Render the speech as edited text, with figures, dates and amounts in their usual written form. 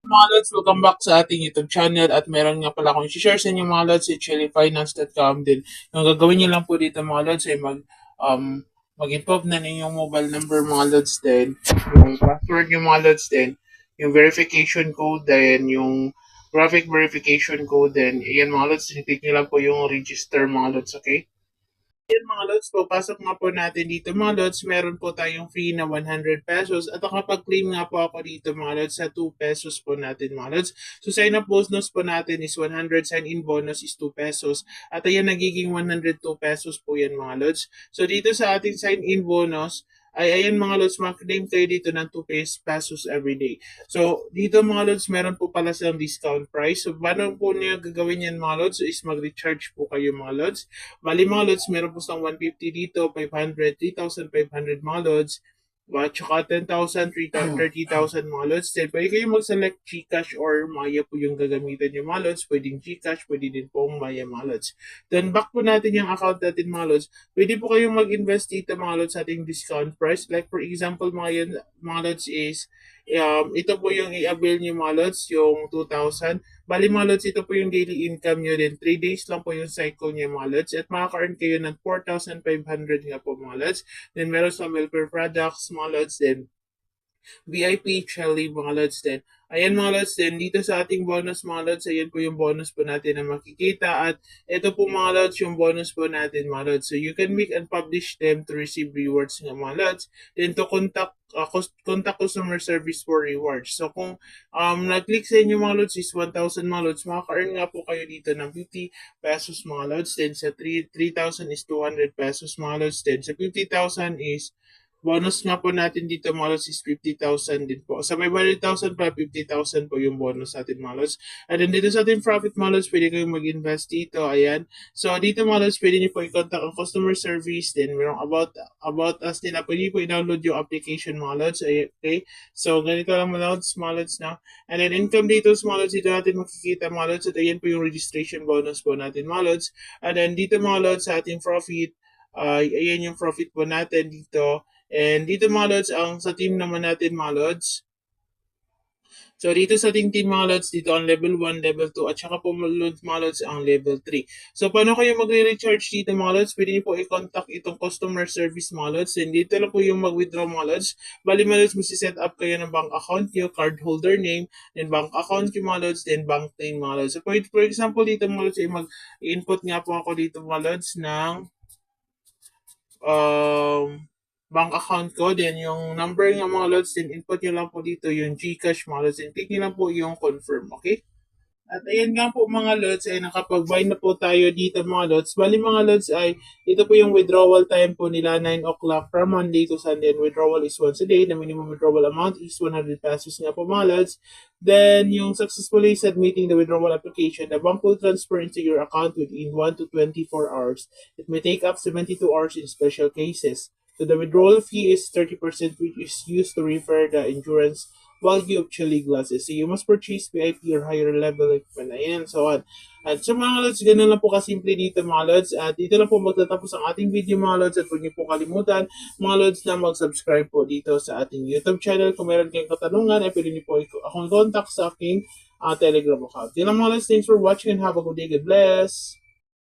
Mga lods, welcome back sa ating YouTube channel at meron nga pala akong i-share sa inyo mga lods si chilifinance.com din. Yung gagawin niyo lang po dito mga lods ay mag-input na ninyong mobile number mga lods din, yung password yung mga lods din, yung verification code din, yung graphic verification code din. Ayan mga lods, click niyo lang po yung register mga lods, okay? Yan mga lods, papasok nga po natin dito mga lods, meron po tayong free na 100 pesos at nakapag-claim nga po ako dito mga lods sa 2 pesos po natin mga lods. So sign up bonus po natin is 100, sign in bonus is 2 pesos at ayan nagiging 102 pesos po yan mga lods. So dito sa ating sign in bonus, ay ayan mga lods, mag-claim kayo dito ng 2 pesos every day. So dito mga lods, meron po pala silang discount price. So paano po niya gagawin yan mga lods is mag-recharge po kayo mga lods. Bali mga lods, meron po silang 150 dito, 500, 3,500 mga lods, tsaka 10,000, 30,000 mga lods. Then pwede kayo mag-select Gcash or Maya po yung gagamitan yung mga lods. Pwedeng Gcash, pwede din po Maya mga lods. Then back po natin yung account natin mga lods. Pwede po kayong mag-invest dito mga lods sa ating discount price. Like for example mga lods is, ito po yung i-avail nyo mga lods, yung 2,000. Bali mga lods, ito po yung daily income nyo din. 3 days lang po yung cycle niya mga lods. At makaka-earn kayo ng 4,500 nga po mga lods. Then meron sa welfare products mga lods din. VIP, Chelly, mga lods din. Ayan mga lods din, dito sa ating bonus mga lods, ayan po yung bonus po natin na makikita. At ito po mga lods, yung bonus po natin mga lods. So you can make and publish them to receive rewards nga mga lods. Then to contact customer service for rewards. So kung nag-click sa inyo mga lods is 1,000 mga lods, makaka-earn nga po kayo dito ng 50 pesos mga lods. Then sa 3,000 is 200 pesos mga lods. Then sa 50,000 is bonus nga po natin dito mga lods is 50,000 din po. Sa 500,000 pa, 50,000 po yung bonus natin mga lods. And then dito sa ating profit mga lods, pwede kayong mag-invest dito. Ayan. So dito mga lods, pwede niyo po i-contact ang customer service. Then merong about us nila. Pwede po i-download yung application mga lods. Okay. So ganito lang mga lods na. And then income dito mga lods, dito natin makikita mga lods. At ayan po yung registration bonus po natin mga lods. And then dito mga lods sa ating profit, ayan yung profit po natin dito. And dito mga lods, ang sa team naman natin mga lods. So dito sa ating team mga lods, dito ang level 1, level 2, at saka po mga lods ang level 3. So paano kayo magre-recharge dito mga lods? Pwede niyo po i-contact itong customer service mga lods. And dito lang po yung mag-withdraw mga lods. Bali mga lods, set up kayo ng bank account nyo, card holder name, then bank account yung mga lods, then bank name mga lods. So for example dito mga lods, mag-input nga po ako dito mga lods ng bank account ko. Then yung number ng mga lods, then input nyo lang po dito yung Gcash mga lods. Then click nyo lang po yung confirm, okay? At ayan nga po mga lods, ay nakapag-buy na po tayo dito mga lods. Bali mga lods ay, ito po yung withdrawal time po nila, 9 o'clock from Monday to Sunday. And withdrawal is once a day. The minimum withdrawal amount is 100 pesos nga po mga lods. Then, yung successfully submitting the withdrawal application, the bank will transfer into your account within 1 to 24 hours. It may take up 72 hours in special cases. So the withdrawal fee is 30%, which is used to refer the insurance value of chili glasses. So you must purchase VIP or higher level equipment. Ayan, so on. At sa mga lods, ganun lang po kasimple dito mga lods. At dito lang po magtatapos ang ating video mga lods. At huwag niyo po kalimutan mga lods na mag-subscribe po dito sa ating YouTube channel. Kung meron kayong katanungan, ay pwede niyo po akong contact sa aking Telegram account. Yun lang mga lods. Thanks for watching and have a good day. God bless!